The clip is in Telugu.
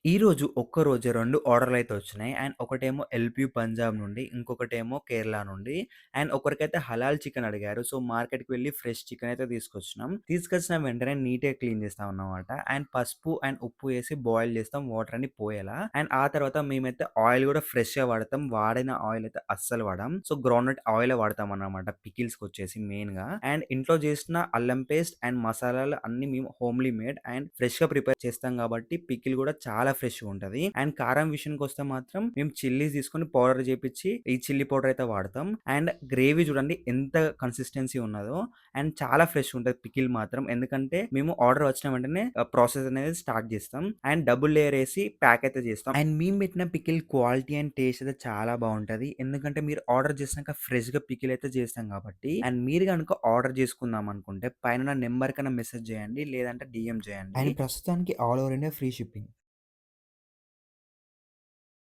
ఈరోజు ఒక్కరోజే 2 ఆర్డర్‌లయితే వచ్చినాయి. అండ్ ఒకటేమో ఎల్‌పి పంజాబ్ నుండి, ఇంకొకటేమో కేరళ నుండి. అండ్ ఒకరికైతే హలాల్ చికెన్ అడిగారు. సో, మార్కెట్‌కి వెళ్లి ఫ్రెష్ చికెన్ అయితే తీసుకొచ్చినాం. తీసుకొచ్చిన వెంటనే నీట్‌గా క్లీన్ చేస్తామన్నమాట. అండ్ పసుపు అండ్ ఉప్పు ఏసి బాయిల్ చేస్తాం వాటర్ అన్ని పోయేలా. అండ్ ఆ తర్వాత మేమైతే ఆయిల్ కూడా ఫ్రెష్‌గా వాడతాం. వాడిన ఆయిల్ అయితే అస్సలు వాడం. సో, గ్రౌండ్‌నట్ ఆయిలే వాడతామన్నమాట పికిల్స్‌కొచ్చేసి మెయిన్‌గా. అండ్ ఇంట్లో చేసిన అల్లం పేస్ట్ అండ్ మసాలాలు అన్నీ మేము హోమ్‌లీ మేడ్ అండ్ ఫ్రెష్‌గా ప్రిపేర్ చేస్తాం కాబట్టి పికిల్ కూడా చాలా ఫ్రెష్‌గా ఉంటది. అండ్ కారం విషయానికొస్తే మాత్రం మేము చిల్లీస్ తీసుకొని పౌడర్ చేపిచ్చి ఈ చిల్లీ పౌడర్ అయితే వాడతాం. అండ్ గ్రేవీ చూడండి ఎంత కన్సిస్టెన్సీ ఉన్నదో. అండ్ చాలా ఫ్రెష్ ఉంటది పికిల్ మాత్రం. ఎందుకంటే మేము ఆర్డర్ వచ్చిన వెంటనే ప్రాసెస్ అనేది స్టార్ట్ చేస్తాం. And double layer AC pack అయితే చేస్తాం. అండ్ మేము పెట్టిన పికిల్ క్వాలిటీ అండ్ టేస్ట్ అయితే చాలా బావుంటది. ఎందుకంటే మీరు ఆర్డర్ చేసినాక ఫ్రెష్‌గా పికిల్ అయితే చేస్తాం కాబట్టి. అండ్ మీరు గనుక ఆర్డర్ చేసుకుందాం అనుకుంటే పైన నంబర్‌కన్నా మెసేజ్ చేయండి. లేదంటే డీఎం చేయండి. అండ్ ప్రస్తుతానికి all over India free shipping.